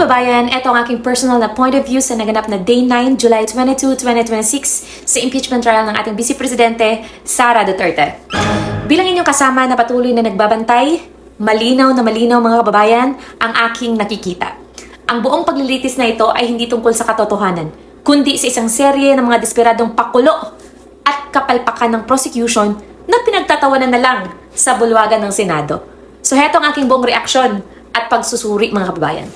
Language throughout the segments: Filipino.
kababayan, ito ang aking personal na point of view sa naganap na Day 9, July 22, 2026 sa impeachment trial ng ating Vice Presidente, Sara Duterte. Bilang inyong kasama na patuloy na nagbabantay, malinaw mga kababayan ang aking nakikita. Ang buong paglilitis na ito ay hindi tungkol sa katotohanan, kundi sa isang serye ng mga desperadong pakulo at kapalpakan ng prosecution na pinagtatawanan na lang sa bulwagan ng Senado. So heto ang aking buong reaksyon at pagsusuri mga kababayan.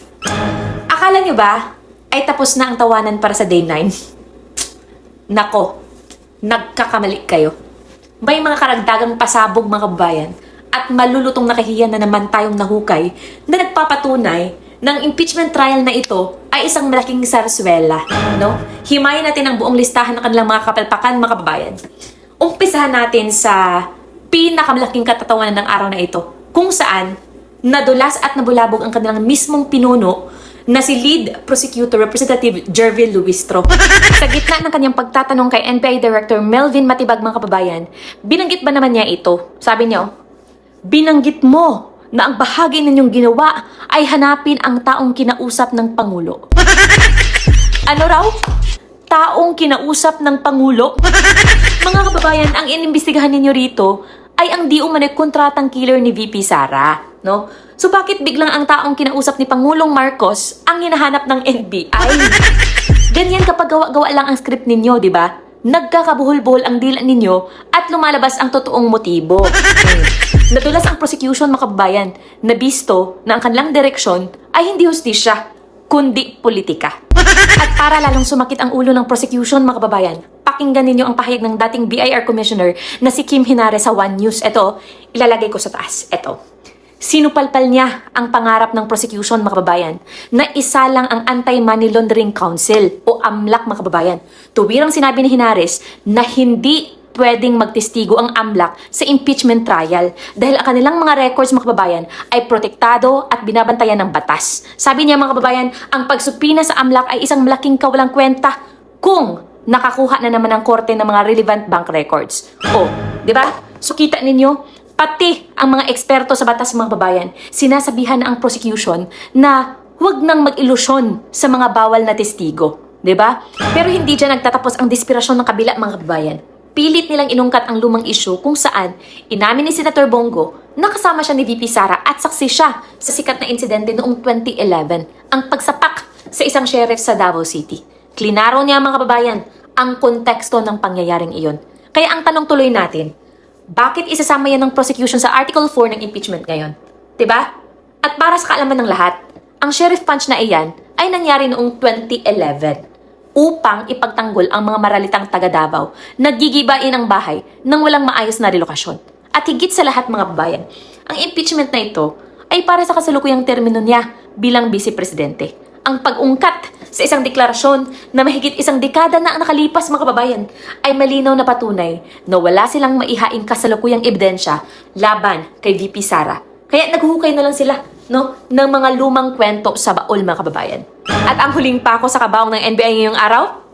Akala nyo ba ay tapos na ang tawanan para sa Day 9? Nako, nagkakamali kayo. May mga karagdagang pasabog mga kababayan at malulutong nakahiyan na naman tayong nahukay na nagpapatunay ng impeachment trial na ito ay isang malaking sarswela. No? Himayin natin ang buong listahan ng kanilang mga kapalpakan mga kababayan. Umpisahan natin sa pinakamalaking katatawanan ng araw na ito kung saan nadulas at nabulabog ang kanilang mismong pinuno na si Lead Prosecutor Representative Jervil Luistro. Sa gitna ng kanyang pagtatanong kay NBI Director Melvin Matibag mga kababayan, binanggit ba naman niya ito? Sabi niya, binanggit mo na ang bahagi ninyong ginawa ay hanapin ang taong kinausap ng Pangulo. Ano raw? Taong kinausap ng Pangulo? Mga kababayan, ang inimbestigahan ninyo rito ay ang di umano'y kontratang killer ni VP Sara, no? So bakit biglang ang taong kinausap ni Pangulong Marcos ang hinahanap ng NBI? Ganyan kapag gawa-gawa lang ang script ninyo, di ba? Nagkakabuhol-buhol ang dila ninyo at lumalabas ang totoong motibo. Nadulas ang prosecution mga kababayan na bisto na ang kanilang direksyon ay hindi hustisya, kundi politika. At para lalong sumakit ang ulo ng prosecution mga kababayan, pakinggan ninyo ang pahayag ng dating BIR Commissioner na si Kim Hinare sa One News. Ito, ilalagay ko sa taas. Ito. Sinupalpal niya ang pangarap ng prosecution mga kababayan na isa lang ang Anti-Money Laundering Council o AMLAC mga kababayan. Tuwirang sinabi ni Hinares na hindi pwedeng magtestigo ang AMLAC sa impeachment trial dahil ang kanilang mga records mga kababayan ay protektado at binabantayan ng batas. Sabi niya mga kababayan, ang pagsupina sa AMLAC ay isang malaking kawalang kwenta kung nakakuha na naman ng korte ng mga relevant bank records. O, di ba? So kita ninyo, pati ang mga eksperto sa batas mga kababayan, sinasabihan na ang prosecution na huwag nang mag-ilusyon sa mga bawal na testigo. Di ba? Pero hindi dyan nagtatapos ang desperasyon ng kabila mga kababayan. Pilit nilang inungkat ang lumang issue kung saan inamin ni Senator Bongo na kasama siya ni VP Sara at saksi siya sa sikat na insidente noong 2011, ang pagsapak sa isang sheriff sa Davao City. Klinaro niya mga kababayan ang konteksto ng pangyayaring iyon. Kaya ang tanong tuloy natin, bakit isasama yan ng prosecution sa Article 4 ng impeachment ngayon? Diba? At para sa kaalaman ng lahat, ang sheriff punch na iyan ay nangyari noong 2011 upang ipagtanggol ang mga maralitang taga Davao na gigibain ang bahay nang walang maayos na relokasyon. At higit sa lahat mga babayan, ang impeachment na ito ay para sa kasalukuyang termino niya bilang Vice Presidente. Ang pag-ungkat sa isang deklarasyon na mahigit isang dekada na ang nakalipas mga kababayan ay malinaw na patunay na wala silang maihaing kasalukuyang ebidensya laban kay VP Sara. Kaya naghuhukay na lang sila ng mga lumang kwento sa baol mga kababayan. At ang huling pako sa kabaong ng NBI ngayong araw,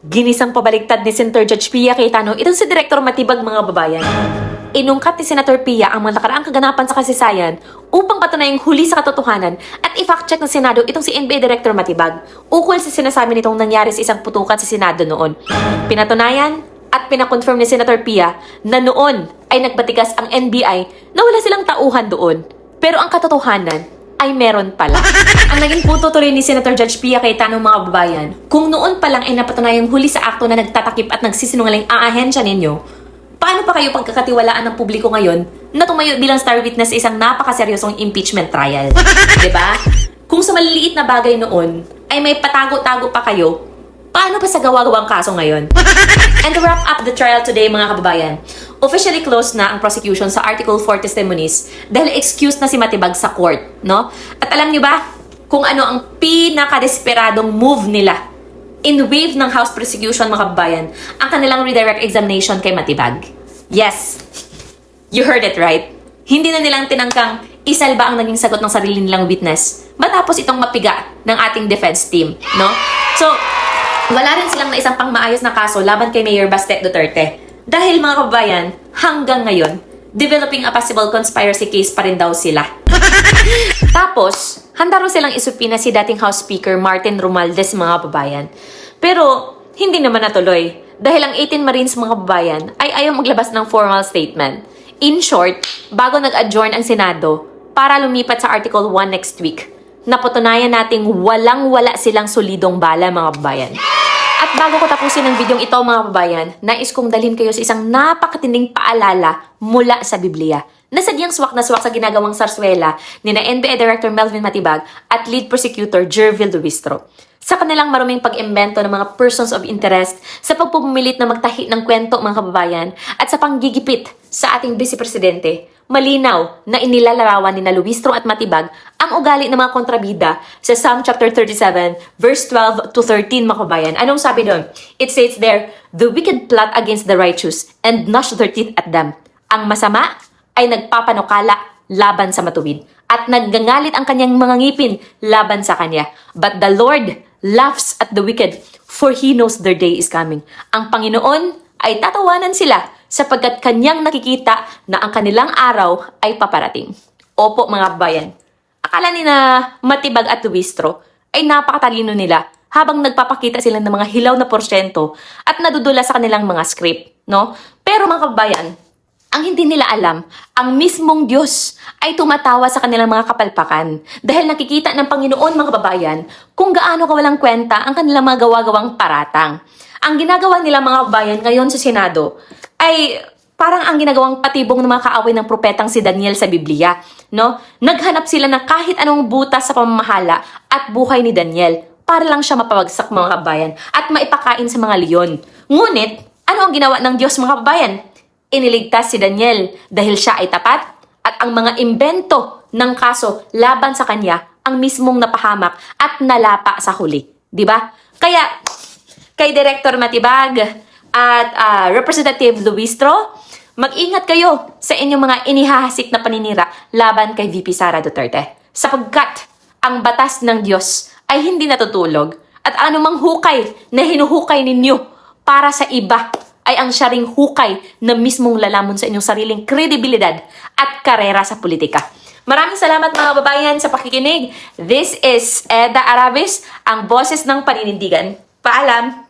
ginisang pabaliktad ni Senator Judge Pia Cayetano itong si Director Matibag mga kababayan. Inungkat ni Senator Pia ang mga nakaraang kaganapan sa kasaysayan upang patunayang huli sa katotohanan at i-fact check ng Senado itong si NBI Director Matibag ukol sa sinasabi nitong nangyari sa isang putukan sa Senado noon. Pinatunayan at pinakonfirm ni Senator Pia na noon ay nagbatigas ang NBI na wala silang tauhan doon. Pero ang katotohanan ay meron pala. Ang naging punto tuloy ni Senator Judge Pia Cayetano mga kababayan, kung noon pa lang ay napatunayang huli sa akto na nagtatakip at nagsisinungaling ang ahensya ninyo, paano pa kayo pagkakatiwalaan ng publiko ngayon na tumayo bilang star witness sa isang napakaseryosong impeachment trial? Diba? Kung sa maliliit na bagay noon ay may patago-tago pa kayo, paano pa sa gawa-gawang kaso ngayon? And to wrap up the trial today mga kababayan, officially closed na ang prosecution sa Article 4 testimonies dahil excused na si Matibag sa court, no? At alam niyo ba kung ano ang pinaka-desperadong move nila in wave ng House prosecution mga kababayan, ang kanilang redirect examination kay Matibag? Yes, you heard it right. Hindi na nilang tinangkang isalba ang naging sagot ng sarili nilang witness matapos itong mapiga ng ating defense team, no? So, wala rin silang naisang pang maayos na kaso laban kay Mayor Baste Duterte. Dahil mga kababayan, hanggang ngayon, developing a possible conspiracy case pa rin daw sila. Tapos, handa rin silang isupina si dating House Speaker Martin Romualdez, mga kababayan. Pero hindi naman natuloy dahil ang 18 Marines, mga kababayan, ay ayaw maglabas ng formal statement. In short, bago nag-adjourn ang Senado para lumipat sa Article 1 next week, napatunayan nating walang-wala silang solidong bala, mga kababayan. At bago ko tapusin ang videong ito, mga kababayan, nais kong dalhin kayo sa isang napakatinding paalala mula sa Biblia na sadyang swak na swak sa ginagawang sarswela ni na NBI Director Melvin Matibag at Lead Prosecutor Jervil Luistro. Sa kanilang maruming pag-imbento ng mga persons of interest sa pagpupumilit na magtahi ng kwento, mga kababayan, at sa panggigipit sa ating Vice Presidente, malinaw na inilalarawan ni na Luistro at Matibag ang ugali ng mga kontrabida sa Psalm chapter 37, verse 12 to 13, mga kabayan. Anong sabi doon? It says there, "The wicked plot against the righteous and gnash their teeth at them." Ang masama ay nagpapanukala laban sa matuwid at naggangalit ang kanyang mga ngipin laban sa kanya. But the Lord laughs at the wicked, for He knows their day is coming. Ang Panginoon ay tatawanan sila sapagkat kanyang nakikita na ang kanilang araw ay paparating. Opo, mga kabayan. Akala ni na Matibag at Luistro ay napakatalino nila habang nagpapakita sila ng mga hilaw na porsyento at nadudula sa kanilang mga script, no? Pero mga kabayan, ang hindi nila alam, ang mismong Diyos ay tumatawa sa kanilang mga kapalpakan dahil nakikita ng Panginoon, mga kababayan, kung gaano kawalang kwenta ang kanilang mga gawa-gawang paratang. Ang ginagawa nila, mga kababayan, ngayon sa Senado ay parang ang ginagawang patibong ng mga kaaway ng propetang si Daniel sa Biblia, no? Naghanap sila ng kahit anong butas sa pamamahala at buhay ni Daniel para lang siya mapawagsak, mga kababayan, at maipakain sa mga leon. Ngunit, ano ang ginawa ng Diyos, mga kababayan? Iniligtas si Daniel dahil siya ay tapat at ang mga imbento ng kaso laban sa kanya ang mismong napahamak at nalapa sa huli. Diba? Kaya, kay Director Matibag at Representative Luistro, mag-ingat kayo sa inyong mga inihahasik na paninira laban kay VP Sara Duterte. Sapagkat ang batas ng Diyos ay hindi natutulog at anumang hukay na hinuhukay ninyo para sa iba ay ang siya ring hukay na mismong lalamon sa inyong sariling kredibilidad at karera sa politika. Maraming salamat, mga kababayan, sa pakikinig. This is Eda Arabis, ang boses ng paninindigan. Paalam!